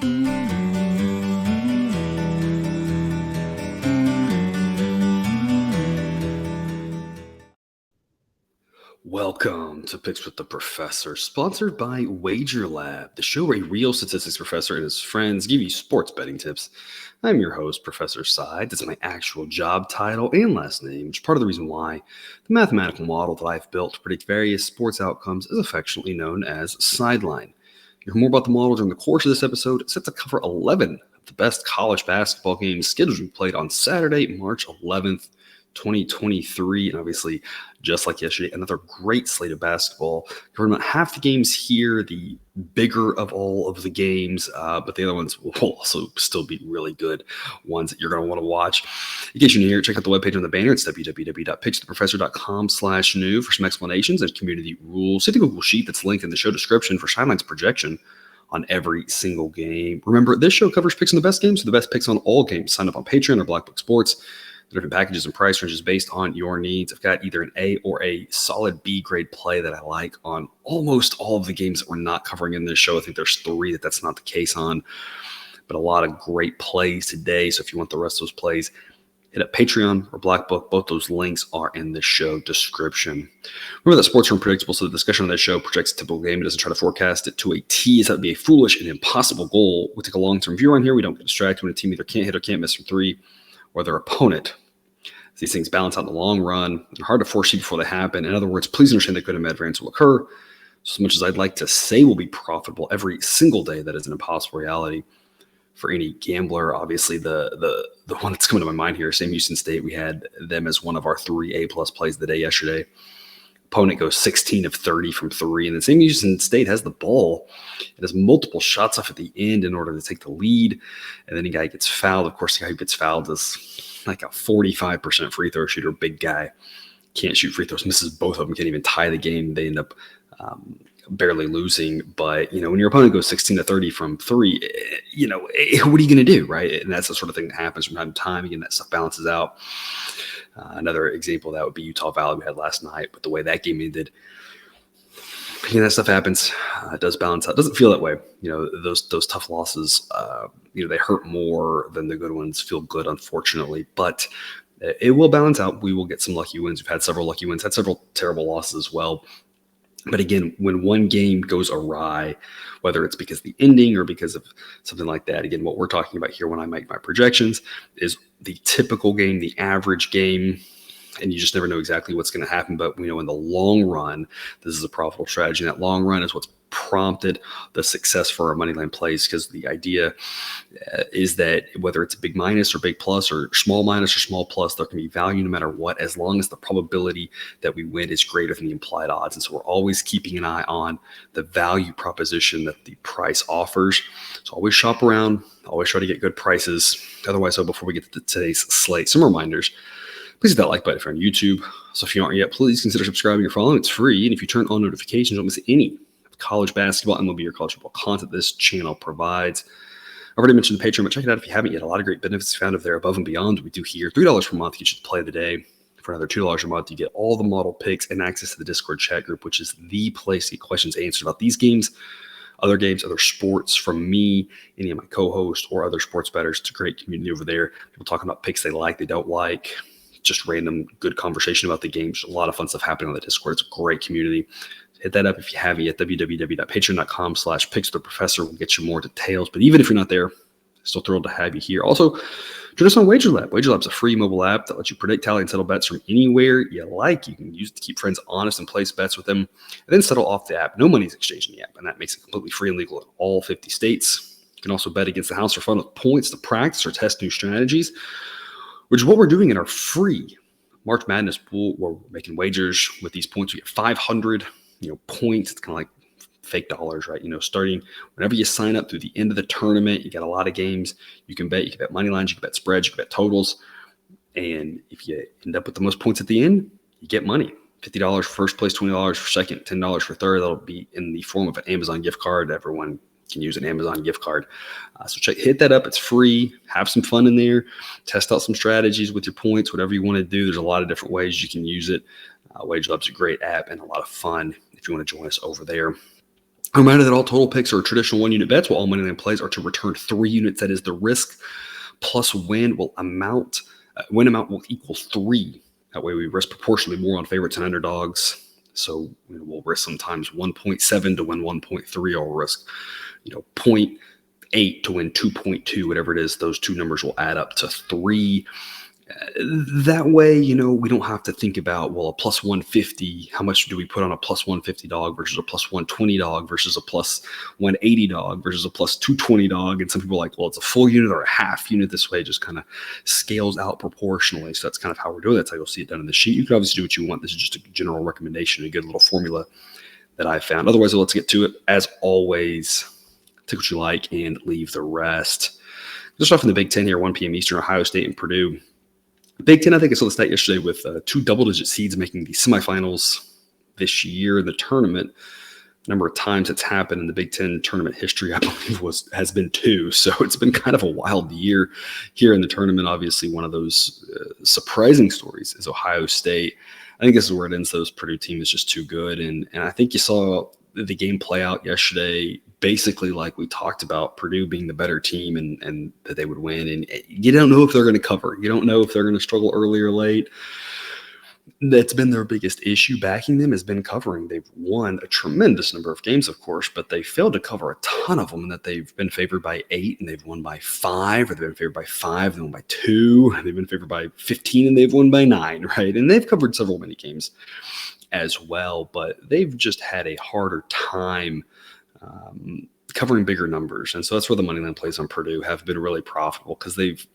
Welcome to Picks with the Professor, sponsored by Wager Lab, the show where a real statistics professor and his friends give you sports betting tips. I'm your host, Professor Side. That's my actual job title and last name, which is part of the reason why the mathematical model that I've built to predict various sports outcomes is affectionately known as Sideline. You'll hear more about the model during the course of this episode. It's set to cover 11 of the best college basketball games scheduled to be played on Saturday, March 11th. 2023, and obviously, just like yesterday, another great slate of basketball. Covering about half the games here, the bigger of all of the games, but the other ones will also still be really good ones that you're going to want to watch. In case you're new here, check out the webpage on the banner. It's www.pitchtheprofessor.com/new for some explanations and community rules. See the Google Sheet that's linked in the show description for Sideline's projection on every single game. Remember, this show covers picks on the best games, so the best picks on all games. Sign up on Patreon or Black Book Sports. Different packages and price ranges based on your needs. I've got either an A or a solid B grade play that I like on almost all of the games that we're not covering in this show. I think there's 3 that's not the case on, but a lot of great plays today. So if you want the rest of those plays, hit up Patreon or Black Book. Both those links are in the show description. Remember that sports are unpredictable, so the discussion on this show projects a typical game. It doesn't try to forecast it to a T. That would be a foolish and impossible goal. We take a long-term view on here. We don't get distracted when a team either can't hit or can't miss from 3 or their opponent. These things balance out in the long run. They're hard to foresee before they happen. In other words, please understand that good and bad variance will occur. So as much as I'd like to say we'll be profitable every single day, that is an impossible reality for any gambler. Obviously, the one that's coming to my mind here, Sam Houston State, we had them as one of our 3 A-plus plays of the day yesterday. Opponent goes 16 of 30 from 3, and then Sam Houston State has the ball. It has multiple shots off at the end in order to take the lead, and then the guy gets fouled. Of course, the guy who gets fouled is like a 45% free throw shooter, big guy. Can't shoot free throws, misses both of them, can't even tie the game. They end up barely losing. But, when your opponent goes 16 to 30 from 3, what are you going to do, right? And that's the sort of thing that happens from time to time. Again, that stuff balances out. Another example of that would be Utah Valley we had last night, but the way that game ended, that stuff happens. It does balance out. It doesn't feel that way. Those tough losses, they hurt more than the good ones feel good, unfortunately. But it will balance out. We will get some lucky wins. We've had several lucky wins, had several terrible losses as well. But again, when one game goes awry, whether it's because of the ending or because of something like that, again, what we're talking about here when I make my projections is the typical game, the average game, and you just never know exactly what's going to happen. But we know in the long run, this is a profitable strategy. And that long run is what's prompted the success for our moneyline plays, because the idea is that whether it's a big minus or big plus or small minus or small plus, there can be value no matter what, as long as the probability that we win is greater than the implied odds. And so we're always keeping an eye on the value proposition that the price offers. So always shop around, always try to get good prices. Otherwise, before we get to today's slate, some reminders. Please hit that like button if you're on YouTube. So if you aren't yet, please consider subscribing or following. It's free. And if you turn on notifications, you don't miss any college basketball, MLB, or college football content this channel provides. I already mentioned the Patreon, but check it out if you haven't yet. A lot of great benefits found over there above and beyond what we do here. $3 per month gets you the play of the day. For another $2 a month, you get all the model picks and access to the Discord chat group, which is the place to get questions answered about these games, other games, other sports from me, any of my co-hosts, or other sports bettors. It's a great community over there. People talking about picks they like, they don't like, just random good conversation about the games. A lot of fun stuff happening on the Discord. It's a great community. Hit that up if you haven't yet. www.patreon.com/pickswiththeprofessor will get you more details. But even if you're not there, still thrilled to have you here. Also, join us on Wager Lab. Wager Lab's a free mobile app that lets you predict, tally, and settle bets from anywhere you like. You can use it to keep friends honest and place bets with them, and then settle off the app. No money's exchanged in the app, and that makes it completely free and legal in all 50 states. You can also bet against the house for fun with points to practice or test new strategies, which is what we're doing in our free March Madness pool, where we're making wagers with these points. We get 500 points. It's kind of like fake dollars, right? Starting whenever you sign up through the end of the tournament, you got a lot of games you can bet. You can bet money lines, you can bet spreads, you can bet totals. And if you end up with the most points at the end, you get money. $50 for first place, $20 for second, $10 for third. That'll be in the form of an Amazon gift card. Everyone can use an Amazon gift card. So hit that up. It's free. Have some fun in there. Test out some strategies with your points, whatever you want to do. There's a lot of different ways you can use it. Wager Lab's a great app and a lot of fun if you want to join us over there. A reminder that all total picks are traditional 1-unit bets, while all moneyline plays are to return 3 units. That is, the risk plus win amount will equal 3. That way we risk proportionally more on favorites and underdogs. So we'll risk sometimes 1.7 to win 1.3, or we'll risk 0.8 to win 2.2, whatever it is. Those two numbers will add up to 3. That way, we don't have to think about, well, a plus 150, how much do we put on a plus 150 dog versus a plus 120 dog versus a plus 180 dog versus a plus 220 dog. And some people are like, well, it's a full unit or a half unit. This way it just kind of scales out proportionally. So that's kind of how we're doing it. That's how you'll see it done in the sheet. You can obviously do what you want. This is just a general recommendation, a good little formula that I found. Otherwise, let's get to it. As always, take what you like and leave the rest. Let's start from the Big Ten here, 1 p.m. Eastern, Ohio State and Purdue. Big Ten, I think I saw the stat yesterday with 2 double-digit seeds making the semifinals this year in the tournament. The number of times it's happened in the Big Ten tournament history, I believe, has been 2. So it's been kind of a wild year here in the tournament. Obviously, one of those surprising stories is Ohio State. I think this is where it ends. Those Purdue team is just too good. And I think you saw the game play out yesterday, basically like we talked about, Purdue being the better team and that they would win. And you don't know if they're going to cover. You don't know if they're going to struggle early or late. That's been their biggest issue backing them, has been covering. They've won a tremendous number of games, of course, but they failed to cover a ton of them, and that they've been favored by 8 and they've won by 5, or they've been favored by 5 and they won by 2, they've been favored by 15 and they've won by 9, right? And they've covered several many games as well, but they've just had a harder time covering bigger numbers. And so that's where the moneyline plays on Purdue have been really profitable, because they've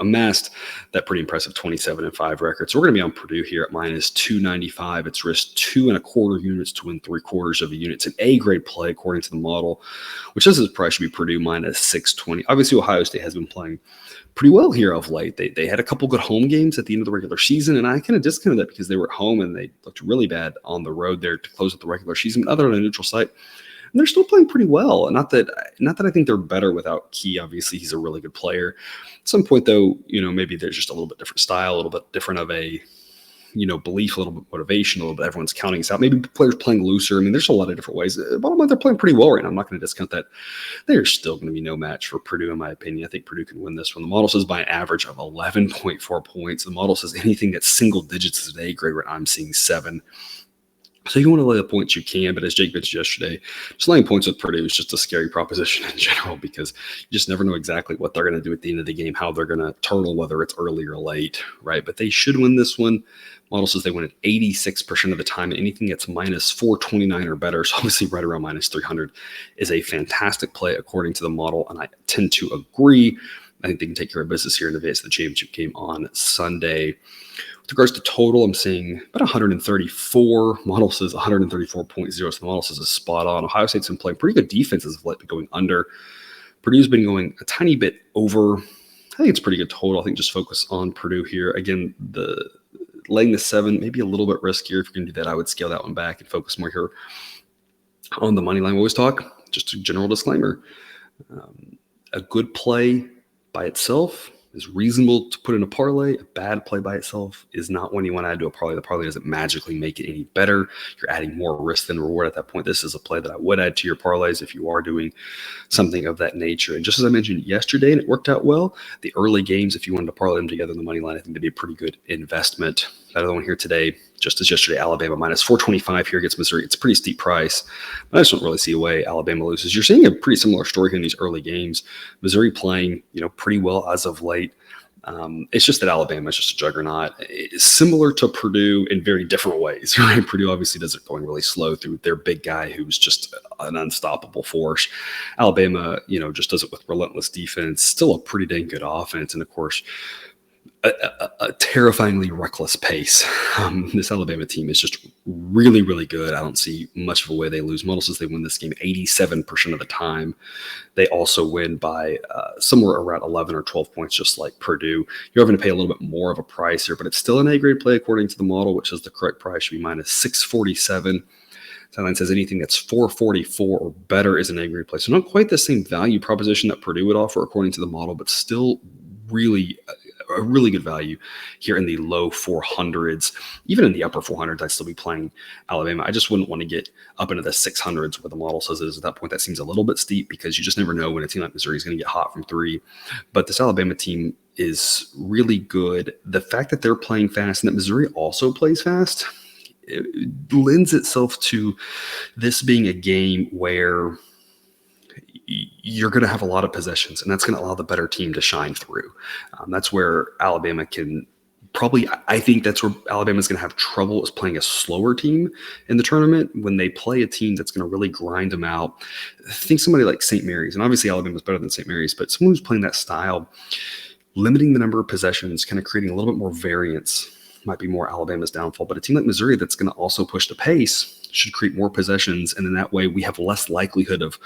amassed that pretty impressive 27-5 record. So we're going to be on Purdue here at minus 295. It's risked 2.25 units to win 3/4 of a unit. It's an A grade play according to the model, which says its price should be Purdue minus 620. Obviously, Ohio State has been playing pretty well here of late. They had a couple good home games at the end of the regular season, and I kind of discounted that because they were at home and they looked really bad on the road there to close out the regular season. But other than a neutral site, and they're still playing pretty well. Not that I think they're better without Key. Obviously, he's a really good player. At some point, though, maybe there's just a little bit different style, a little bit different of a, belief, a little bit motivation, a little bit everyone's counting us out. Maybe players playing looser. I mean, there's a lot of different ways. Bottom line, they're playing pretty well right now. I'm not going to discount that. There's still going to be no match for Purdue, in my opinion. I think Purdue can win this one. The model says by an average of 11.4 points. The model says anything that's single digits is an A grade, where I'm seeing 7. So you want to lay the points you can, but as Jake mentioned yesterday, just laying points with Purdue is just a scary proposition in general, because you just never know exactly what they're going to do at the end of the game, how they're going to turtle, whether it's early or late, right? But they should win this one. Model says they win it 86% of the time. Anything that's minus 429 or better, so obviously right around minus 300, is a fantastic play according to the model, and I tend to agree. I think they can take care of business here in advance of the championship game on Sunday. With regards to total, I'm seeing about 134. Model says 134.0, so the model says it's spot on. Ohio State's been playing pretty good defenses of late, but going under. Purdue's been going a tiny bit over. I think it's pretty good total. I think just focus on Purdue here. Again, laying the 7, maybe a little bit riskier. If you're going to do that, I would scale that one back and focus more here on the money line. We always talk, just a general disclaimer. A good play by itself is reasonable to put in a parlay. A bad play by itself is not one you want to add to a parlay. The parlay doesn't magically make it any better. You're adding more risk than reward at that point. This is a play that I would add to your parlays if you are doing something of that nature. And just as I mentioned yesterday, and it worked out well, the early games, if you wanted to parlay them together in the money line, I think that'd be a pretty good investment. That other one here today, just as yesterday, Alabama minus 425 here against Missouri. It's a pretty steep price, but I just don't really see a way Alabama loses. You're seeing a pretty similar story here in these early games. Missouri playing, pretty well as of late. It's just that Alabama is just a juggernaut. It's similar to Purdue in very different ways, right? Purdue obviously does it going really slow through their big guy who's just an unstoppable force. Alabama, just does it with relentless defense, still a pretty dang good offense, and of course, a terrifyingly reckless pace. This Alabama team is just really, really good. I don't see much of a way they lose. Model says they win this game 87% of the time. They also win by somewhere around 11 or 12 points, just like Purdue. You're having to pay a little bit more of a price here, but it's still an A-grade play according to the model, which says the correct price should be minus 647. Sideline says anything that's 444 or better is an A-grade play. So not quite the same value proposition that Purdue would offer according to the model, but still really a really good value here in the low 400s. Even in the upper 400s, I'd still be playing Alabama. I just wouldn't want to get up into the 600s where the model says it is. At that point, that seems a little bit steep because you just never know when a team like Missouri is going to get hot from three. But this Alabama team is really good. The fact that they're playing fast and that Missouri also plays fast, it lends itself to this being a game where you're going to have a lot of possessions, and that's going to allow the better team to shine through. That's where Alabama can probably, I think that's where Alabama's going to have trouble, is playing a slower team in the tournament when they play a team that's going to really grind them out. Think somebody like St. Mary's, and obviously Alabama's better than St. Mary's, but someone who's playing that style, limiting the number of possessions, kind of creating a little bit more variance might be more Alabama's downfall. But a team like Missouri that's going to also push the pace should create more possessions, and in that way we have less likelihood of,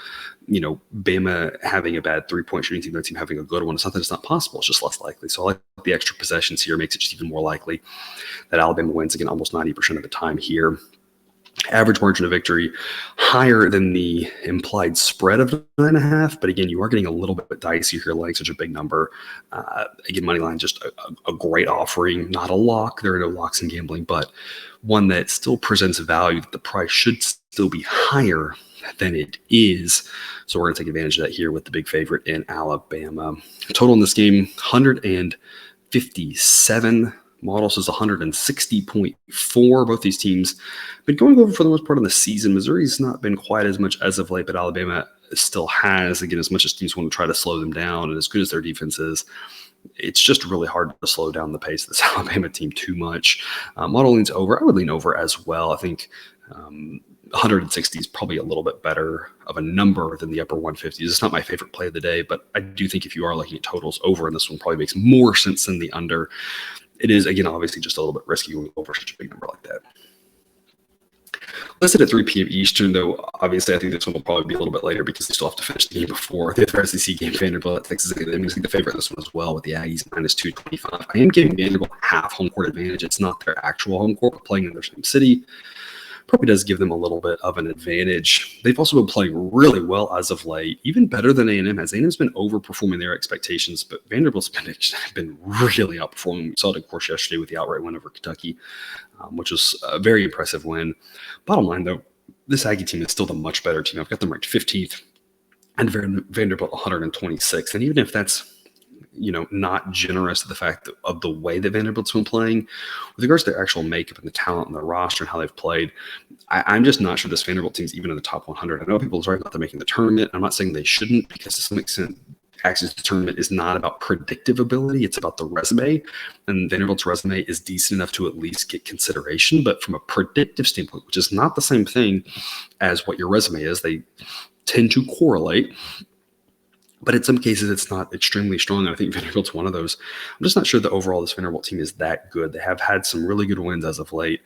Bama having a bad three-point shooting team, their team having a good one. It's not that it's not possible, it's just less likely. So I like the extra possessions here, makes it just even more likely that Alabama wins, again, almost 90% of the time here. Average margin of victory higher than the implied spread of 9.5, but again, you are getting a little bit dicey here, laying such a big number. Again, money line, just a great offering, not a lock. There are no locks in gambling, but one that still presents value that the price should still be higher than it is. So we're going to take advantage of that here with the big favorite in Alabama. Total in this game, 157. Model says 160.4. Both these teams been going over for the most part in the season. Missouri's not been quite as much as of late, but Alabama still has. Again, as much as teams want to try to slow them down, and as good as their defense is, it's just really hard to slow down the pace of this Alabama team too much. Model leans over. I would lean over as well. I think 160 is probably a little bit better of a number than the upper 150s. It's not my favorite play of the day, but I do think if you are looking at totals, over in this one probably makes more sense than the under. It is, again, obviously just a little bit risky when we go over such a big number like that. Listed at 3 p.m. Eastern, though, obviously I think this one will probably be a little bit later because they still have to finish the game before the other SEC game. Vanderbilt at Texas A&M is the favorite in this one as well, with the Aggies minus 225. I am giving Vanderbilt half home court advantage. It's not their actual home court, but playing in their same city probably does give them a little bit of an advantage. They've also been playing really well as of late, even better than A&M has. A&M's been overperforming their expectations, but Vanderbilt's been really outperforming. We saw it, of course, yesterday with the outright win over Kentucky, which was a very impressive win. Bottom line, though, this Aggie team is still the much better team. I've got them ranked 15th and Vanderbilt 126th. And even if that's not generous to the fact of the way that Vanderbilt's been playing, with regards to their actual makeup and the talent and the roster and how they've played, I'm just not sure this Vanderbilt team's even in the top 100. I know people are talking about them making the tournament. I'm not saying they shouldn't, because to some extent, access to the tournament is not about predictive ability. It's about the resume, and Vanderbilt's resume is decent enough to at least get consideration. But from a predictive standpoint, which is not the same thing as what your resume is, they tend to correlate. But in some cases, it's not extremely strong. And I think Vanderbilt's one of those. I'm just not sure that overall this Vanderbilt team is that good. They have had some really good wins as of late.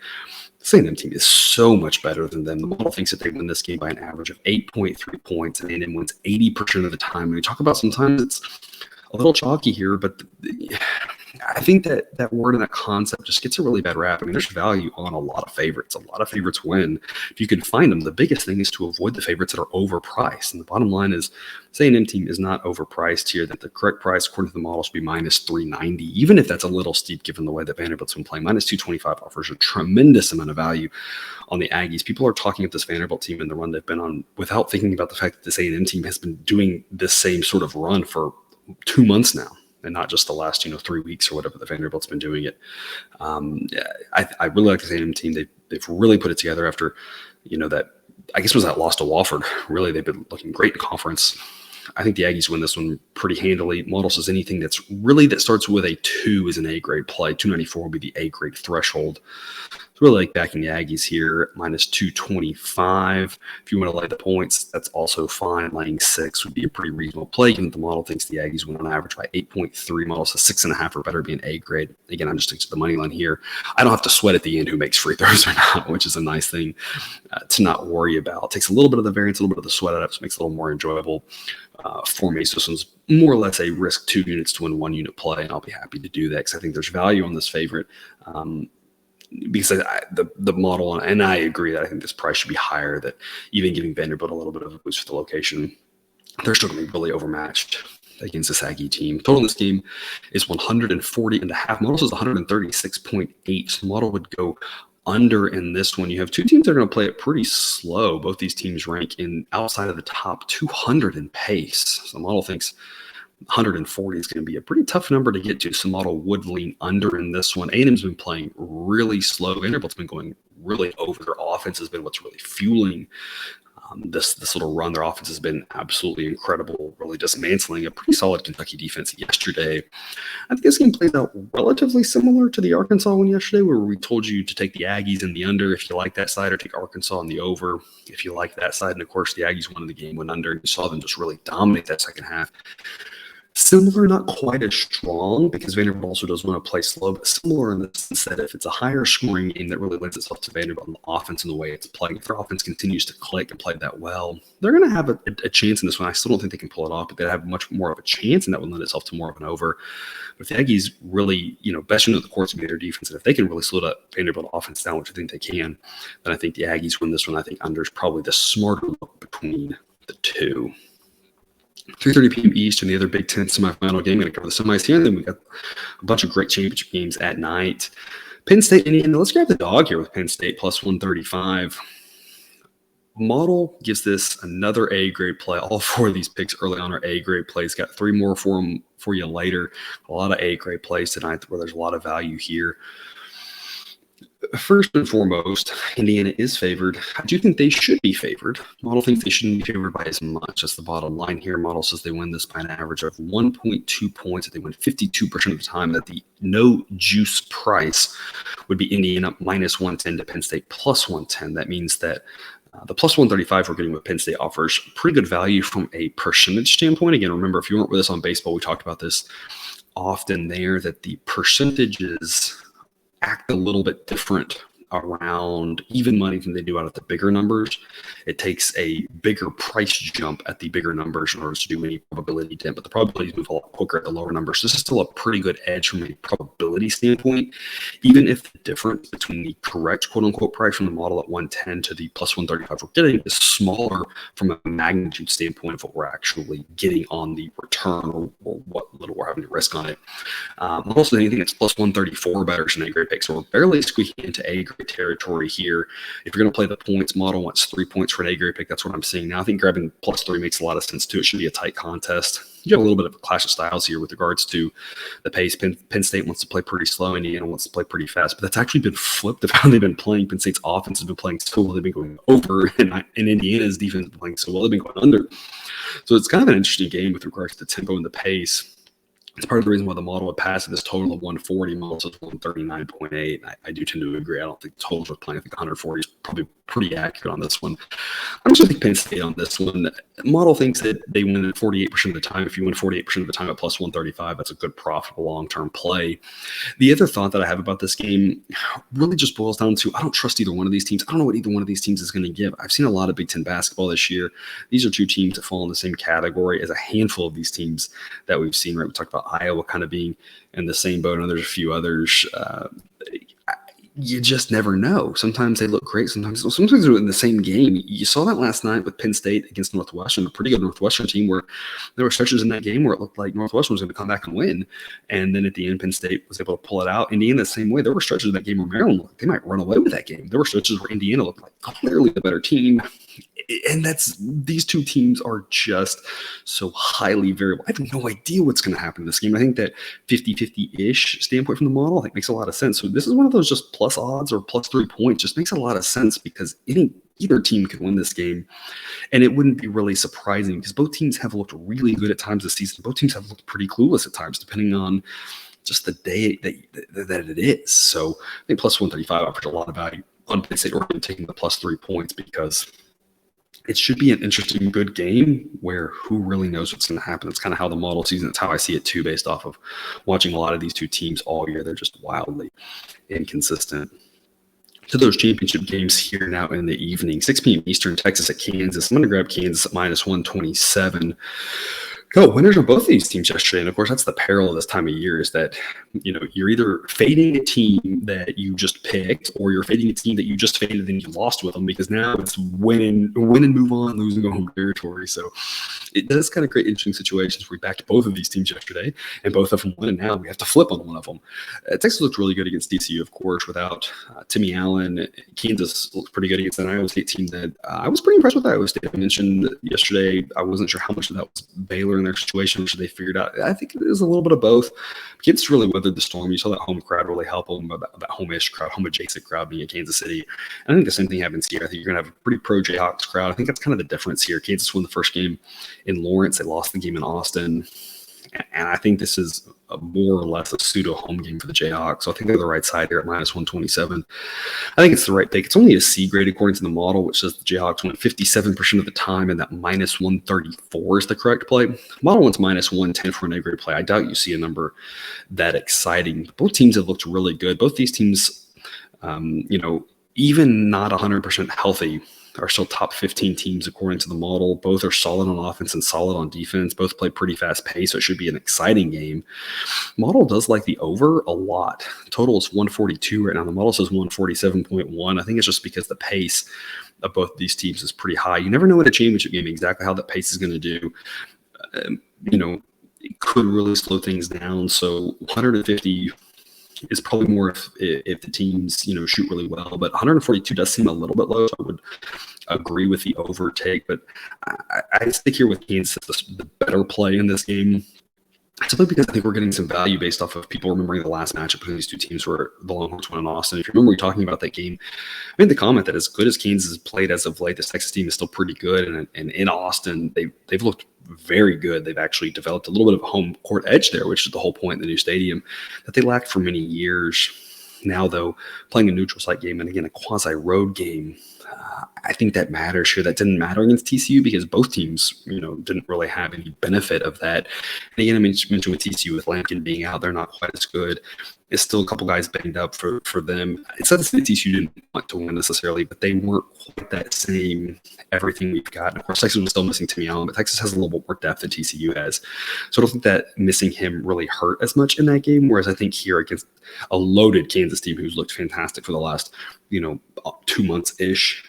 The A&M team is so much better than them. The model thinks that they win this game by an average of 8.3 points, and A&M wins 80% of the time. And we talk about sometimes it's a little chalky here, but I think that word and that concept just gets a really bad rap. I mean, there's value on a lot of favorites. A lot of favorites win if you can find them. The biggest thing is to avoid the favorites that are overpriced. And the bottom line is, this A&M team is not overpriced here. That the correct price, according to the model, should be minus 390, even if that's a little steep given the way that Vanderbilt's been playing. Minus 225 offers a tremendous amount of value on the Aggies. People are talking at this Vanderbilt team and the run they've been on without thinking about the fact that this A&M team has been doing this same sort of run for 2 months now, and not just the last 3 weeks or whatever that Vanderbilt's been doing it. I really like this A&M team. They've really put it together after that, I guess, was that loss to Wofford. Really, they've been looking great in conference. I think the Aggies win this one pretty handily. Model says anything that starts with a 2 is an A grade play. 294 will be the A grade threshold. It's really like backing the Aggies here, minus 225. If you want to lay the points, that's also fine. Laying 6 would be a pretty reasonable play, given that the model thinks the Aggies win on average by 8.3. Model says 6.5 or better be an A grade. Again, I'm just sticking to the money line here. I don't have to sweat at the end who makes free throws or not, which is a nice thing to not worry about. It takes a little bit of the variance, a little bit of the sweat out of it, so it makes it a little more enjoyable for me. So this one's more or less a risk 2 units to win 1 unit play, and I'll be happy to do that because I think there's value on this favorite. Because the model, and I agree that I think this price should be higher, that even giving Vanderbilt a little bit of a boost for the location, they're still going to be really overmatched against this Aggie team. Total in this game is 140.5. Model says 136.8. So the model would go under in this one. You have two teams that are going to play it pretty slow. Both these teams rank in outside of the top 200 in pace. So the model thinks 140 is going to be a pretty tough number to get to. So the model would lean under in this one. A&M's been playing really slow. Vanderbilt's been going really over. Their offense has been what's really fueling this little run. Their offense has been absolutely incredible, really dismantling a pretty solid Kentucky defense yesterday. I think this game plays out relatively similar to the Arkansas one yesterday, where we told you to take the Aggies in the under if you like that side, or take Arkansas in the over if you like that side. And of course, the Aggies won the game, went under, and you saw them just really dominate that second half. Similar, not quite as strong, because Vanderbilt also does want to play slow, but similar in the sense that if it's a higher scoring game that really lends itself to Vanderbilt on the offense and the way it's playing, if their offense continues to click and play that well, they're going to have a chance in this one. I still don't think they can pull it off, but they have much more of a chance, and that would lend itself to more of an over. But if the Aggies really, best into the course of their defense, and if they can really slow that Vanderbilt offense down, which I think they can, then I think the Aggies win this one. I think under is probably the smarter look between the two. 3:30 p.m. East and the other Big Ten semifinal game. I'm going to cover the semis here, and then we got a bunch of great championship games at night. Penn State, Indiana. Let's grab the dog here with Penn State plus 135. Model gives this another A-grade play. All four of these picks early on are A-grade plays. Got three more for you later. A lot of A-grade plays tonight where there's a lot of value here. First and foremost, Indiana is favored. I do think they should be favored. Model thinks they shouldn't be favored by as much. That's the bottom line here. Model says they win this by an average of 1.2 points. That they win 52% of the time. That the no juice price would be Indiana minus 110 to Penn State plus 110. That means that the plus 135 we're getting with Penn State offers pretty good value from a percentage standpoint. Again, remember, if you weren't with us on baseball, we talked about this often there, that the percentages act a little bit different around even money than they do out at the bigger numbers. It takes a bigger price jump at the bigger numbers in order to do any probability dent, but the probabilities move a lot quicker at the lower numbers. So this is still a pretty good edge from a probability standpoint, even if the difference between the correct quote-unquote price from the model at 110 to the plus 135 we're getting is smaller from a magnitude standpoint of what we're actually getting on the return, or what little we're having to risk on it. Also, anything that's plus 134 better is an A-grade pick, so we're barely squeaking into A-grade territory here. If you're going to play the points, model wants 3 points for an A-grade pick. That's what I'm seeing now. I think grabbing plus 3 makes a lot of sense too. It should be a tight contest. You have a little bit of a clash of styles here with regards to the pace. Penn State wants to play pretty slow. Indiana wants to play pretty fast, but that's actually been flipped of how they've been playing. Penn State's offense has been playing so well. They've been going over, and Indiana's defense has been playing so well. They've been going under. So it's kind of an interesting game with regards to the tempo and the pace. It's part of the reason why the model would pass at this total of 140. Model says 139.8. I do tend to agree. I don't think the totals are playing. I think 140 is probably pretty accurate on this one. I'm just going to think Penn State on this one. Model thinks that they win at 48% of the time. If you win 48% of the time at plus 135, that's a good, profitable, long-term play. The other thought that I have about this game really just boils down to I don't trust either one of these teams. I don't know what either one of these teams is going to give. I've seen a lot of Big Ten basketball this year. These are two teams that fall in the same category as a handful of these teams that we've seen. Right, we talked about Iowa kind of being in the same boat, and there's a few others. You just never know. Sometimes they look great. Sometimes they're in the same game. You saw that last night with Penn State against Northwestern, a pretty good Northwestern team, where there were stretches in that game where it looked like Northwestern was going to come back and win. And then at the end, Penn State was able to pull it out. Indiana, the same way. There were stretches in that game where Maryland looked, they might run away with that game. There were stretches where Indiana looked like clearly the better team. And these two teams are just so highly variable. I have no idea what's going to happen in this game. I think that 50-50-ish standpoint from the model, I think, makes a lot of sense. So this is one of those just plus odds or plus 3 points. Just makes a lot of sense because either team could win this game. And it wouldn't be really surprising because both teams have looked really good at times this season. Both teams have looked pretty clueless at times, depending on just the day that it is. So I think plus 135 offers a lot of value on Penn State, or taking the plus 3 points, because it should be an interesting, good game where who really knows what's going to happen. That's kind of how the model sees it. That's how I see it too, based off of watching a lot of these two teams all year. They're just wildly inconsistent. To those championship games here now in the evening, 6 p.m. Eastern, Texas at Kansas. I'm going to grab Kansas at minus 127. Winners on both of these teams yesterday. And of course, that's the peril of this time of year is that, you're either fading a team that you just picked or you're fading a team that you just faded and you lost with them, because now it's win and move on, lose and go home territory. So it does kind of create interesting situations. We backed both of these teams yesterday and both of them won, and now we have to flip on one of them. Texas looked really good against TCU, of course, without Timmy Allen. Kansas looked pretty good against an Iowa State team that I was pretty impressed with. Iowa State. I mentioned yesterday, I wasn't sure how much of that was Baylor in their situation, which they figured out. I think it is a little bit of both. Kansas really weathered the storm. You saw that home crowd really help them, that home-ish crowd, home-adjacent crowd being in Kansas City. And I think the same thing happens here. I think you're going to have a pretty pro-Jayhawks crowd. I think that's kind of the difference here. Kansas won the first game in Lawrence. They lost the game in Austin. And I think this is more or less a pseudo home game for the Jayhawks. So I think they're the right side here at minus 127. I think it's the right pick. It's only a C grade according to the model, which says the Jayhawks win 57% of the time, and that minus 134 is the correct play. Model wants minus 110 for an A grade play. I doubt you see a number that exciting. Both teams have looked really good. Both these teams, even not 100% healthy, are still top 15 teams according to the model. Both are solid on offense and solid on defense. Both play pretty fast pace, so it should be an exciting game. Model does like the over a lot. Total is 142 right now. The model says 147.1. I think it's just because the pace of both of these teams is pretty high. You never know in a championship game exactly how that pace is going to do. It could really slow things down. So 150 is probably more if the teams, shoot really well. But 142 does seem a little bit low. So I would agree with the over take. But I stick here with Kansas as the better play in this game. Simply because I think we're getting some value based off of people remembering the last matchup between these two teams where the Longhorns won in Austin. If you remember talking about that game, I made the comment that as good as Kansas has played as of late, this Texas team is still pretty good. And in Austin, they've looked very good. They've actually developed a little bit of a home court edge there, which is the whole point in the new stadium that they lacked for many years. Now, though, playing a neutral site game and, again, a quasi-road game, I think that matters here. That didn't matter against TCU because both teams, didn't really have any benefit of that. And again, I mentioned with TCU, with Lampkin being out, they're not quite as good. It's still a couple guys banged up for them. It's not to say TCU didn't want to win necessarily, but they weren't quite that same everything we've got. And of course, Texas was still missing Timmy Allen, but Texas has a little bit more depth than TCU has. So I don't think that missing him really hurt as much in that game, whereas I think here against a loaded Kansas team who's looked fantastic for the last, 2 months-ish,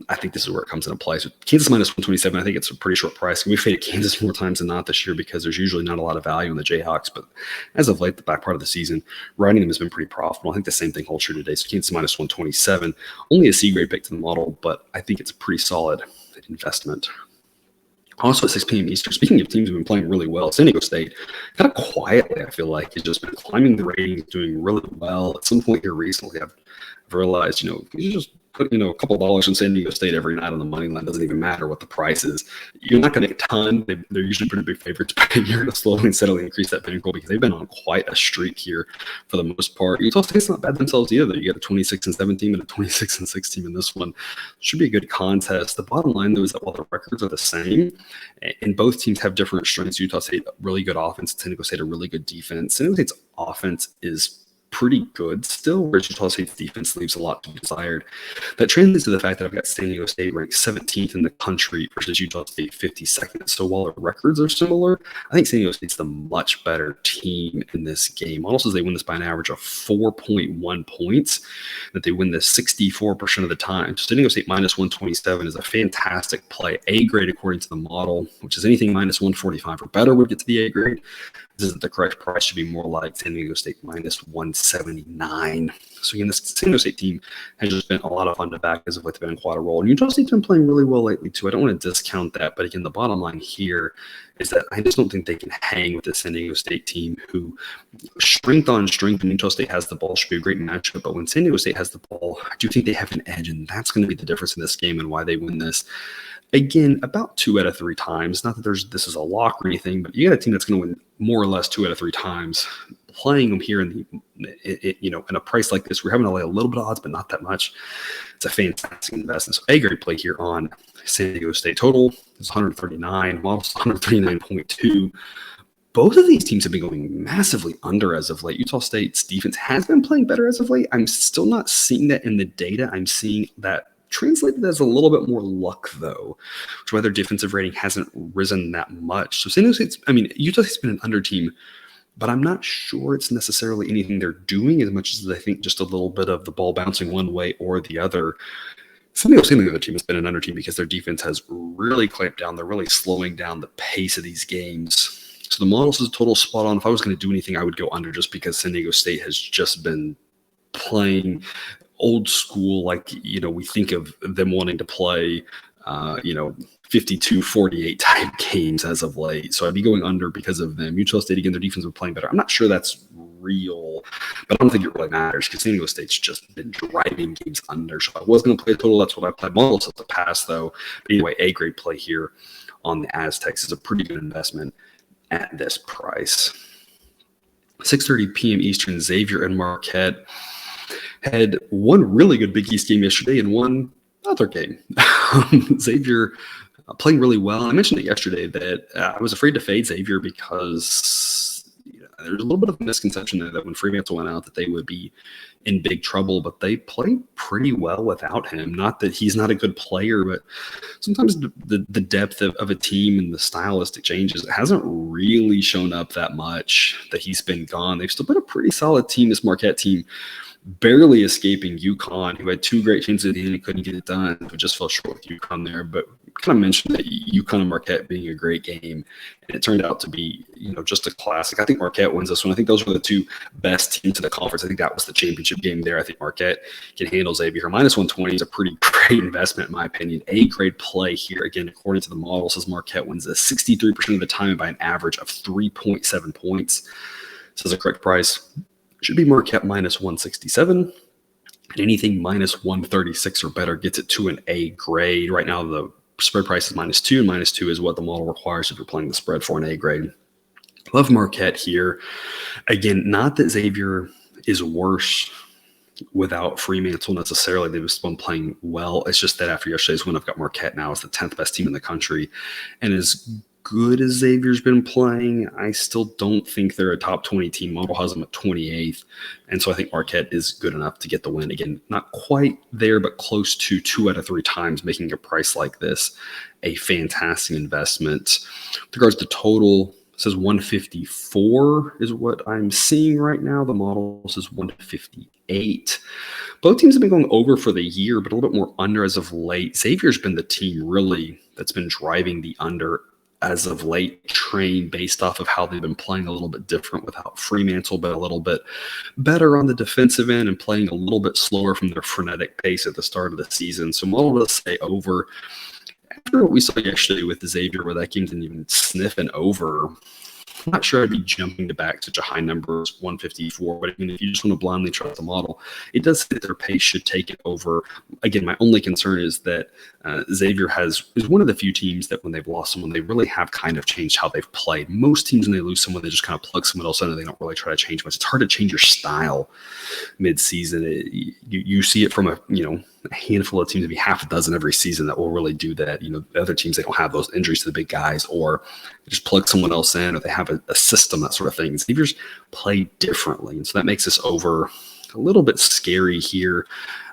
I think this is where it comes into play. So Kansas minus 127, I think it's a pretty short price. We faded Kansas more times than not this year because there's usually not a lot of value in the Jayhawks. But as of late, the back part of the season, riding them has been pretty profitable. I think the same thing holds true today. So Kansas minus 127, only a C grade pick to the model, but I think it's a pretty solid investment. Also at 6 p.m. Eastern, speaking of teams who've been playing really well, San Diego State, kind of quietly, I feel like, has just been climbing the ratings, doing really well. At some point here recently, I've realized, you just put, a couple of dollars in San Diego State every night on the money line. Doesn't even matter what the price is. You're not going to get a ton. They're usually pretty big favorites, but you're going to slowly and steadily increase that bankroll because they've been on quite a streak here for the most part. Utah State's not bad themselves either. You got a 26-7 team and a 26-6 team in this one. Should be a good contest. The bottom line, though, is that while the records are the same, and both teams have different strengths, Utah State, really good offense, San Diego State, a really good defense. San Diego State's offense is pretty good still, whereas Utah State's defense leaves a lot to be desired. That translates to the fact that I've got San Diego State ranked 17th in the country versus Utah State 52nd. So while the records are similar, I think San Diego State's the much better team in this game. Model says they win this by an average of 4.1 points, that they win this 64% of the time. So San Diego State minus 127 is a fantastic play. A grade according to the model, which is anything minus 145 or better would get to the A grade. This isn't the correct price. Should be more like San Diego State minus 179. So again, this San Diego State team has just been a lot of fun to back as of late. They've been quite a role. And Utah State's been playing really well lately too. I don't want to discount that, but again, the bottom line here is that I just don't think they can hang with the San Diego State team who strength on strength when Utah State has the ball should be a great matchup. But when San Diego State has the ball, I do think they have an edge, and that's going to be the difference in this game and why they win this. Again, about 2 out of 3 times. Not that this is a lock or anything, but you got a team that's going to win more or less 2 out of 3 times. Playing them here in a price like this, we're having to lay a little bit of odds, but not that much. It's a fantastic investment. So a great play here on San Diego State. Total is 139. Models 139.2. Both of these teams have been going massively under as of late. Utah State's defense has been playing better as of late. I'm still not seeing that in the data. I'm seeing that translated as a little bit more luck, though, which is why their defensive rating hasn't risen that much. So San Diego State's, Utah State's been an under team, but I'm not sure it's necessarily anything they're doing as much as I think just a little bit of the ball bouncing one way or the other. San Diego State, the other team, has been an under team because their defense has really clamped down. They're really slowing down the pace of these games. So the model says total spot on. If I was going to do anything, I would go under just because San Diego State has just been playing old school, like, we think of them wanting to play, 52-48 type games as of late. So I'd be going under because of them. Utah State, again, their defense was playing better. I'm not sure that's real, but I don't think it really matters because San Diego State's just been driving games under. So if I was going to play a total, that's what I played. Models at the pass, though. But anyway, A-grade play here on the Aztecs is a pretty good investment at this price. 6:30 p.m. Eastern, Xavier and Marquette had one really good Big East game yesterday and one other game. Xavier playing really well. I mentioned it yesterday that I was afraid to fade Xavier because there's a little bit of a misconception there that when Freemantle went out that they would be in big trouble, but they played pretty well without him. Not that he's not a good player, but sometimes the depth of a team and the stylistic changes, it hasn't really shown up that much that he's been gone. They've still been a pretty solid team, this Marquette team, barely escaping UConn, who had two great chances at the end and couldn't get it done. It just fell short with UConn there. But kind of mentioned that UConn and Marquette being a great game, and it turned out to be, just a classic. I think Marquette wins this one. I think those were the two best teams in the conference. I think that was the championship game there. I think Marquette can handle Xavier. Minus 120 is a pretty great investment, in my opinion. A-grade play here. Again, according to the model, says Marquette wins this 63% of the time by an average of 3.7 points. Says a correct price should be Marquette minus 167. And anything minus 136 or better gets it to an A grade. Right now, the spread price is -2, and -2 is what the model requires if you're playing the spread for an A grade. Love Marquette here. Again, not that Xavier is worse without Freemantle necessarily. They've just been playing well. It's just that after yesterday's win, I've got Marquette now as the 10th best team in the country. And as good as Xavier's been playing, I still don't think they're a top 20 team. Model has them at 28th. And so I think Marquette is good enough to get the win. Again, not quite there, but close to 2 out of 3 times, making a price like this a fantastic investment. With regards to total, it says 154 is what I'm seeing right now. The model says 158. Both teams have been going over for the year, but a little bit more under as of late. Xavier's been the team really that's been driving the under as of late train based off of how they've been playing a little bit different without Freemantle, but a little bit better on the defensive end and playing a little bit slower from their frenetic pace at the start of the season. So model does say over. After what we saw yesterday with Xavier, where that game didn't even sniff an over, I'm not sure I'd be jumping to back such a high number as 154, but if you just want to blindly trust the model, it does say that their pace should take it over. Again, my only concern is that Xavier is one of the few teams that when they've lost someone, they really have kind of changed how they've played. Most teams, when they lose someone, they just kind of plug someone else in and they don't really try to change much. It's hard to change your style mid-season. You see it from a handful of teams, maybe half a dozen every season that will really do that. The other teams, they don't have those injuries to the big guys, or they just plug someone else in, or they have a system, that sort of thing. Xavier's play differently, and so that makes this over a little bit scary here.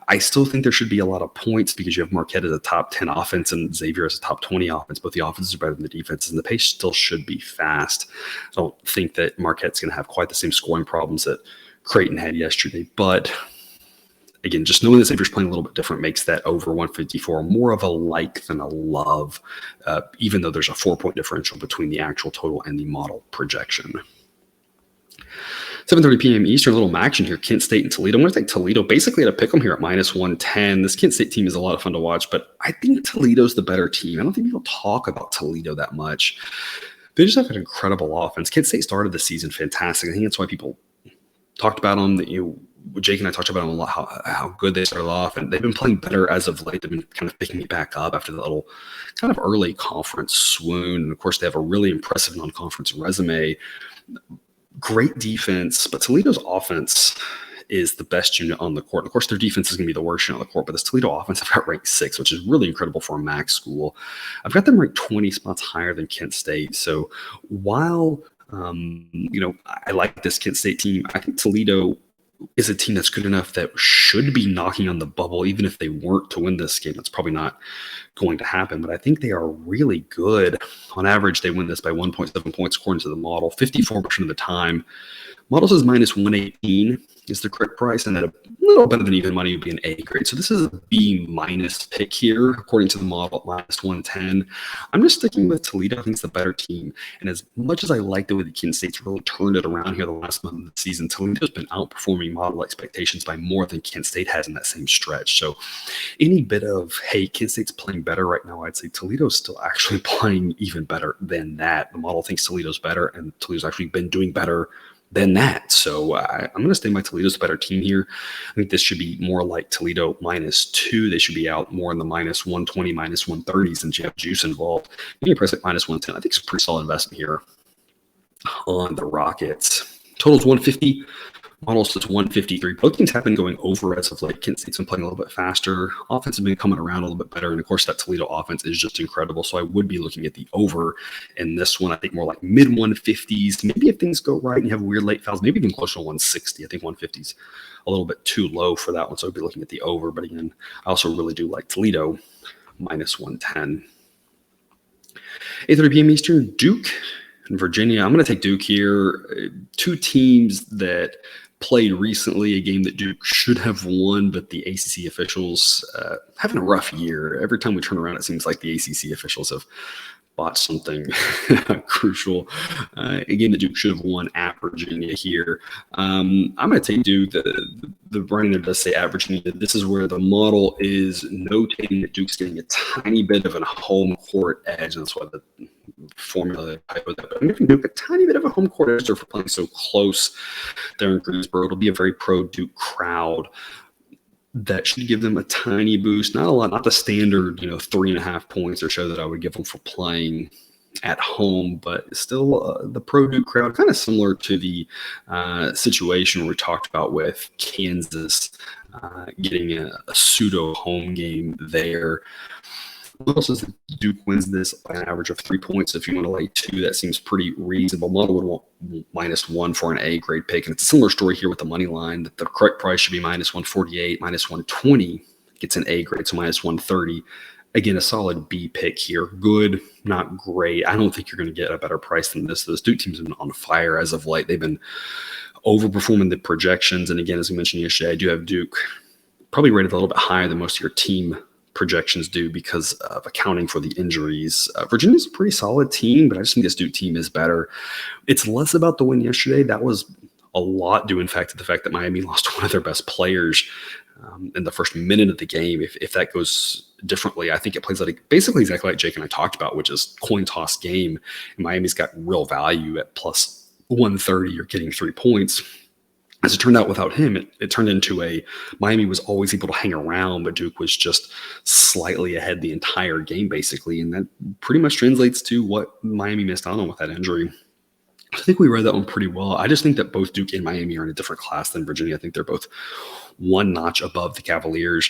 I still think there should be a lot of points because you have Marquette as a top 10 offense and Xavier as a top 20 offense. Both the offenses are better than the defenses, and the pace still should be fast. I don't think that Marquette's going to have quite the same scoring problems that Creighton had yesterday, but again, just knowing that Xavier's playing a little bit different makes that over 154 more of a like than a love, even though there's a 4-point differential between the actual total and the model projection. 7:30 p.m. Eastern, a little action here. Kent State and Toledo. I'm going to take Toledo basically at a pick 'em here at minus 110. This Kent State team is a lot of fun to watch, but I think Toledo's the better team. I don't think people talk about Toledo that much. They just have an incredible offense. Kent State started the season fantastic. I think that's why people talked about them. Jake and I talked about them a lot, how good they started off, and they've been playing better as of late. They've been kind of picking it back up after the little kind of early conference swoon. And of course, they have a really impressive non-conference resume. Great defense, but Toledo's offense is the best unit on the court. Of course, their defense is going to be the worst unit on the court, but this Toledo offense, I've got ranked 6, which is really incredible for a MAC school. I've got them ranked 20 spots higher than Kent State. So while, I like this Kent State team, I think Toledo is a team that's good enough that should be knocking on the bubble, even if they weren't to win this game. That's probably not going to happen, but I think they are really good. On average, they win this by 1.7 points according to the model, 54% of the time. Model says minus 118 is the correct price, and at a little better than even money would be an A grade. So this is a B minus pick here, according to the model, minus 110. I'm just sticking with Toledo. I think it's the better team. And as much as I like the way the Kent State's really turned it around here the last month of the season, Toledo's been outperforming model expectations by more than Kent State has in that same stretch. So any bit of, hey, Kent State's playing better right now, I'd say Toledo's still actually playing even better than that. The model thinks Toledo's better, and Toledo's actually been doing better than that. So I'm going to stay by Toledo's a better team here. I think this should be more like Toledo -2. They should be out more in the minus 120, minus 130s since you have juice involved. Any price at minus 110, I think it's a pretty solid investment here on the Rockets. Total's 150. Model says 153. Both teams have been going over as of late. Kent State's been playing a little bit faster. Offense has been coming around a little bit better. And of course, that Toledo offense is just incredible. So I would be looking at the over in this one. I think more like mid 150s. Maybe if things go right and you have weird late fouls, maybe even closer to 160. I think 150s a little bit too low for that one. So I'd be looking at the over. But again, I also really do like Toledo minus 110. 8:30 p.m. Eastern, Duke and Virginia. I'm going to take Duke here. Two teams that played recently, a game that Duke should have won, but the ACC officials having a rough year. Every time we turn around, it seems like the ACC officials have bought something crucial. A game that Duke should have won at Virginia here. I'm going to take Duke. The writing there does say at Virginia. This is where the model is notating that Duke's getting a tiny bit of a home court edge. And that's why the formula type of that. But I'm giving Duke a tiny bit of a home court edge for playing so close there in Greensboro. It'll be a very pro-Duke crowd. That should give them a tiny boost. Not a lot, not the standard, 3.5 points or so that I would give them for playing at home, but still the pro Duke crowd, kind of similar to the situation we talked about with Kansas getting a pseudo home game there. Model says Duke wins this by an average of 3 points. If you want to lay 2, that seems pretty reasonable. Model would want -1 for an A grade pick. And it's a similar story here with the money line. That the correct price should be -148, -120 gets an A grade, so -130. Again, a solid B pick here. Good, not great. I don't think you're going to get a better price than this. Those Duke teams have been on fire as of late. They've been overperforming the projections. And again, as we mentioned yesterday, I do have Duke probably rated a little bit higher than most of your team projections do because of accounting for the injuries. Virginia's a pretty solid team, but I just think this Duke team is better. It's less about the win yesterday. That was a lot due, in fact, to the fact that Miami lost one of their best players in the first minute of the game. If that goes differently, I think it plays like basically exactly like Jake and I talked about, which is coin toss game. And Miami's got real value at plus 130. You're getting 3 points. As it turned out, without him, it turned into a Miami was always able to hang around, but Duke was just slightly ahead the entire game, basically. And that pretty much translates to what Miami missed out on with that injury. I think we read that one pretty well. I just think that both Duke and Miami are in a different class than Virginia. I think they're both one notch above the Cavaliers.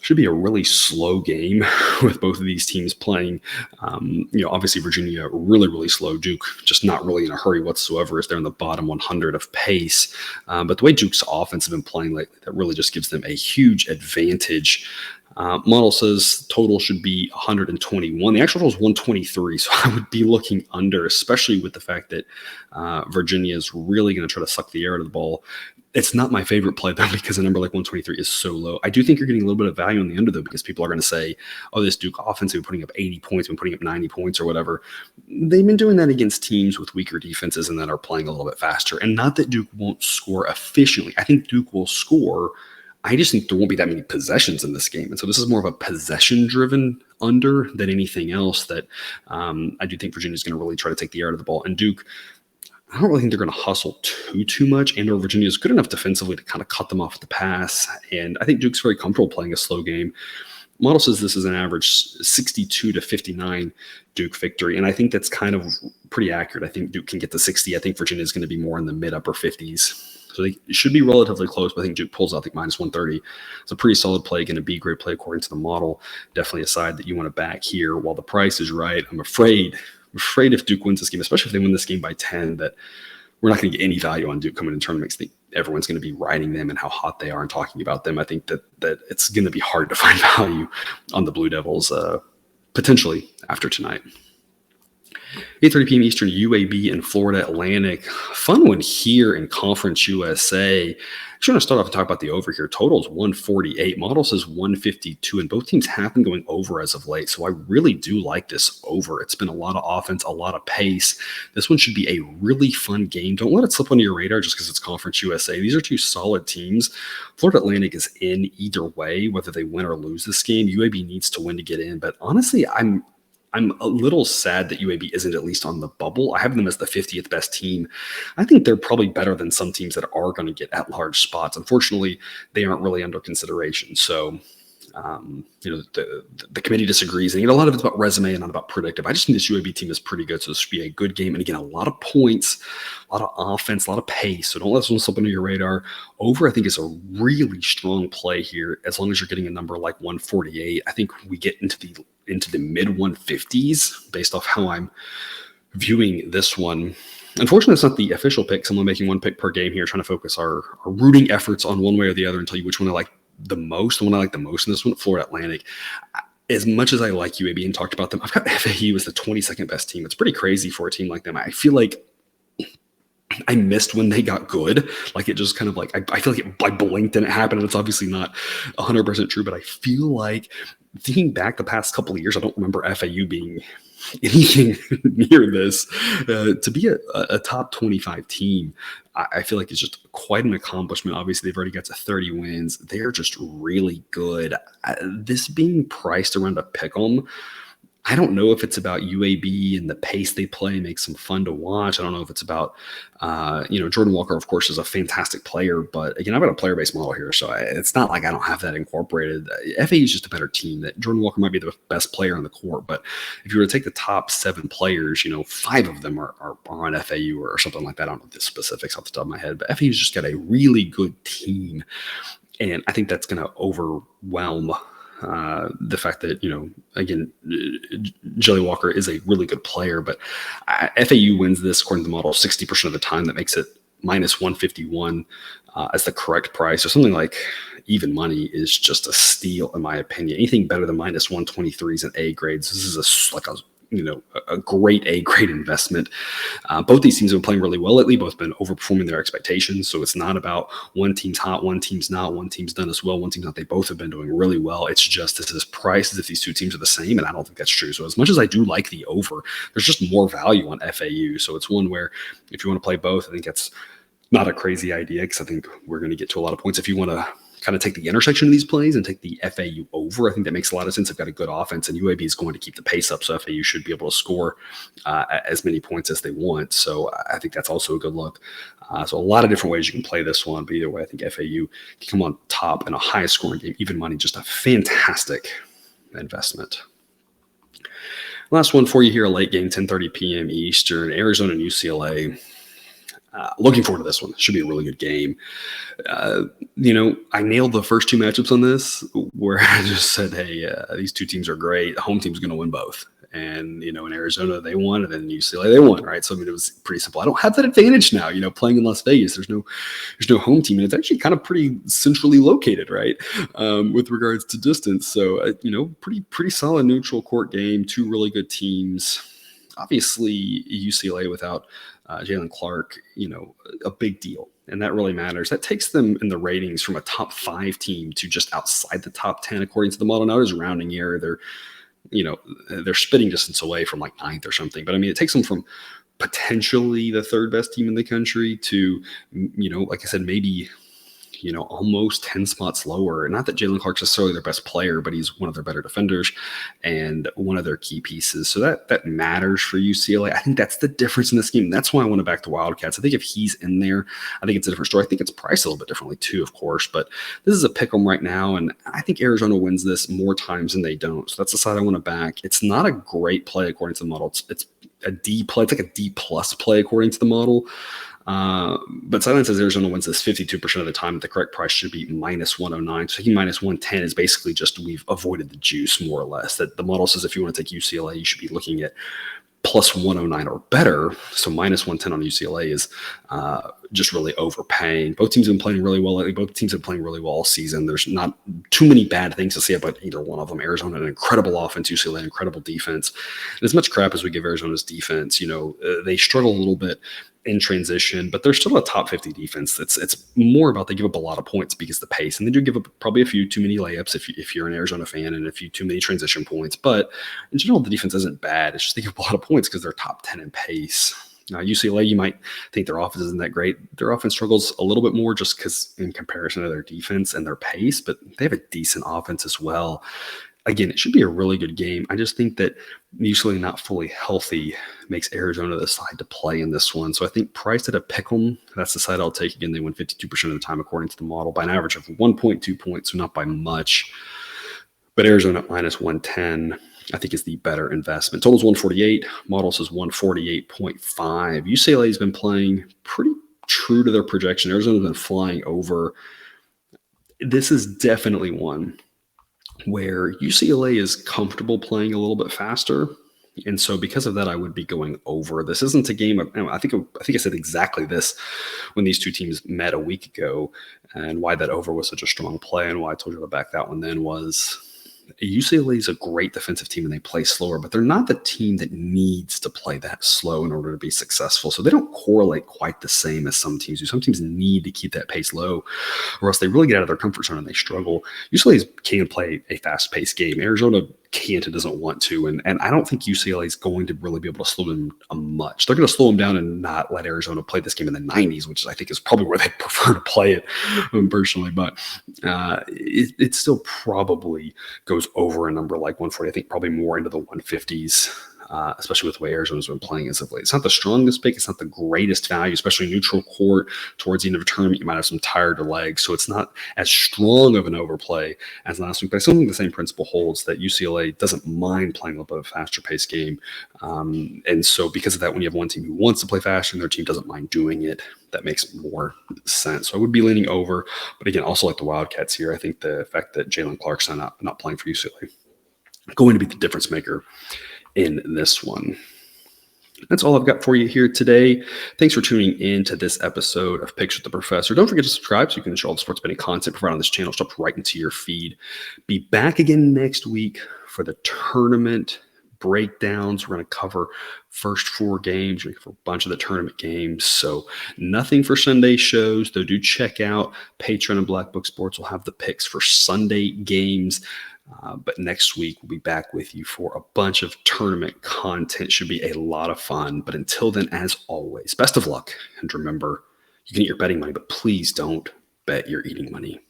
Should be a really slow game with both of these teams playing. Obviously Virginia really, really slow. Duke just not really in a hurry whatsoever as they're in the bottom 100 of pace. But the way Duke's offense have been playing lately, that really just gives them a huge advantage. Model says total should be 121. The actual total is 123, so I would be looking under, especially with the fact that Virginia is really going to try to suck the air out of the ball. It's not my favorite play, though, because a number like 123 is so low. I do think you're getting a little bit of value on the under, though, because people are going to say, oh, this Duke offense has been putting up 80 points, been putting up 90 points or whatever. They've been doing that against teams with weaker defenses and that are playing a little bit faster. And not that Duke won't score efficiently. I think Duke will score. I just think there won't be that many possessions in this game. And so this is more of a possession-driven under than anything else that I do think Virginia's going to really try to take the air out of the ball. And Duke, I don't really think they're going to hustle too much, and or Virginia is good enough defensively to kind of cut them off the pass. And I think Duke's very comfortable playing a slow game. Model says this is an average 62-59 Duke victory, and I think that's kind of pretty accurate. I think Duke can get to 60. I think Virginia is going to be more in the mid-upper 50s. So they should be relatively close, but I think Duke pulls out, minus 130. It's a pretty solid play, going to be a great play according to the model. Definitely a side that you want to back here. While the price is right, I'm afraid if Duke wins this game, especially if they win this game by 10, that we're not going to get any value on Duke coming in tournaments. I think everyone's going to be writing them and how hot they are and talking about them. I think that it's going to be hard to find value on the Blue Devils potentially after tonight. 8:30 p.m. Eastern, UAB and Florida Atlantic. Fun one here in Conference USA. I'm just going to start off and talk about the over here. Total's 148. Model says 152, and both teams have been going over as of late. So I really do like this over. It's been a lot of offense, a lot of pace. This one should be a really fun game. Don't let it slip under your radar just because it's Conference USA. These are two solid teams. Florida Atlantic is in either way, whether they win or lose this game. UAB needs to win to get in. But honestly, I'm a little sad that UAB isn't at least on the bubble. I have them as the 50th best team. I think they're probably better than some teams that are going to get at-large spots. Unfortunately, they aren't really under consideration. So, the committee disagrees. And a lot of it's about resume and not about predictive. I just think this UAB team is pretty good, so this should be a good game. And again, a lot of points, a lot of offense, a lot of pace. So don't let this one slip under your radar. Over, I think, is a really strong play here. As long as you're getting a number like 148, I think we get into the mid 150s based off how I'm viewing this one. Unfortunately, it's not the official pick. Someone making one pick per game here, trying to focus our rooting efforts on one way or the other and tell you which one I like the most. The one I like the most in this one, Florida Atlantic. As much as I like UAB and talked about them, I've got FAU as the 22nd best team. It's pretty crazy for a team like them. I feel like I missed when they got good. Like it just kind of like, I feel like I blinked and it happened. And it's obviously not 100% true, but I feel like thinking back the past couple of years, I don't remember FAU being anything near this. To be a top 25 team, I feel like it's just quite an accomplishment. Obviously, they've already got to 30 wins. They're just really good. This being priced around a pick 'em, I don't know if it's about UAB and the pace they play makes them fun to watch. I don't know if it's about, Jordan Walker, of course, is a fantastic player. But again, I've got a player-based model here, so it's not like I don't have that incorporated. FAU is just a better team. That Jordan Walker might be the best player on the court, but if you were to take the top 7 players, 5 of them are on FAU or something like that. I don't know the specifics off the top of my head, but FAU's just got a really good team. And I think that's going to overwhelm the fact that, again, Jelly Walker is a really good player, but FAU wins this according to the model 60% of the time. That makes it minus 151 as the correct price. So something like even money is just a steal, in my opinion. Anything better than minus 123 is an A grade. So this is a great A grade investment. Both these teams have been playing really well lately. Both been overperforming their expectations. So it's not about one team's hot, one team's not, one team's done as well, one team's not. They both have been doing really well. It's just this is priced as if these two teams are the same, and I don't think that's true. So as much as I do like the over, there's just more value on FAU. So it's one where if you want to play both, I think that's not a crazy idea because I think we're going to get to a lot of points. If you want to kind of take the intersection of these plays and take the FAU over, I think that makes a lot of sense. They've got a good offense, and UAB is going to keep the pace up, so FAU should be able to score as many points as they want. So I think that's also a good look. So a lot of different ways you can play this one, but either way, I think FAU can come on top in a high-scoring game. Even money, just a fantastic investment. Last one for you here, a late game, 10:30 p.m. Eastern, Arizona and UCLA. Looking forward to this one. Should be a really good game. I nailed the first 2 matchups on this where I just said, hey, these two teams are great. The home team's going to win both. And, in Arizona, they won, and then UCLA, they won, right? So, it was pretty simple. I don't have that advantage now, playing in Las Vegas. There's no home team, and it's actually kind of pretty centrally located, right, with regards to distance. So, pretty solid neutral court game, 2 really good teams. Obviously, UCLA without Jalen Clark, a big deal. And that really matters. That takes them in the ratings from a top 5 team to just outside the top 10, according to the model. Now there's a rounding error. They're spitting distance away from like 9th or something. But it takes them from potentially the 3rd best team in the country to, like I said, maybe, almost 10 spots lower. Not that Jalen Clark's necessarily their best player, but he's one of their better defenders and one of their key pieces. So that matters for UCLA. I think that's the difference in this game. That's why I want to back the Wildcats. I think if he's in there, I think it's a different story. I think it's priced a little bit differently too, of course, but this is a pick 'em right now. And I think Arizona wins this more times than they don't. So that's the side I want to back. It's not a great play according to the model. It's a D play. It's like a D plus play according to the model. But Sideline says Arizona wins this 52% of the time. The correct price should be minus 109. So taking minus 110 is basically just we've avoided the juice more or less. That the model says if you want to take UCLA, you should be looking at plus 109 or better. So minus 110 on UCLA is just really overpaying. Both teams have been playing really well lately. Both teams have been playing really well all season. There's not too many bad things to say about either one of them. Arizona, an incredible offense. UCLA, an incredible defense. And as much crap as we give Arizona's defense, they struggle a little bit in transition, but they're still a top 50 defense. It's more about they give up a lot of points because the pace, and they do give up probably a few too many layups if you're an Arizona fan, and a few too many transition points. But in general, the defense isn't bad. It's just they give up a lot of points because they're top 10 in pace. UCLA, you might think their offense isn't that great. Their offense struggles a little bit more just because in comparison to their defense and their pace, but they have a decent offense as well. Again, it should be a really good game. I just think that UCLA not fully healthy makes Arizona the side to play in this one. So I think priced at a pick'em, that's the side I'll take. Again, they win 52% of the time according to the model by an average of 1.2 points, so not by much. But Arizona at minus 110, I think, is the better investment. Total's 148. Model says 148.5. UCLA has been playing pretty true to their projection. Arizona's been flying over. This is definitely one where UCLA is comfortable playing a little bit faster. And so because of that, I would be going over. This isn't a game of, I think I said exactly this when these two teams met a week ago, and why that over was such a strong play, and why I told you to back that one then was UCLA is a great defensive team and they play slower, but they're not the team that needs to play that slow in order to be successful. So they don't correlate quite the same as some teams do. Some teams need to keep that pace low, or else they really get out of their comfort zone and they struggle. UCLA can play a fast-paced game. Arizona can't and doesn't want to, and I don't think UCLA is going to really be able to slow them much. They're going to slow them down and not let Arizona play this game in the 90s, which I think is probably where they prefer to play it personally. But it still probably goes over a number like 140. I think probably more into the 150s. Especially with the way Arizona's been playing as of late. It's not the strongest pick. It's not the greatest value, especially neutral court towards the end of a tournament. You might have some tired legs, so it's not as strong of an overplay as last week. But I still think the same principle holds, that UCLA doesn't mind playing a little bit of a faster paced game. And so because of that, when you have one team who wants to play faster and their team doesn't mind doing it, that makes more sense. So I would be leaning over. But again, also like the Wildcats here, I think the fact that Jalen Clark's not playing for UCLA going to be the difference maker in this one. That's all I've got for you here today. Thanks for tuning in to this episode of Picks with the Professor. Don't forget to subscribe so you can ensure all the sports betting content provided on this channel drops right into your feed. Be back again next week for the tournament breakdowns. We're going to cover first four games, for a bunch of the tournament games. So nothing for Sunday shows, though. Do check out Patreon and Black Book Sports. We'll have the picks for Sunday games. But next week, we'll be back with you for a bunch of tournament content. Should be a lot of fun. But until then, as always, best of luck. And remember, you can eat your betting money, but please don't bet your eating money.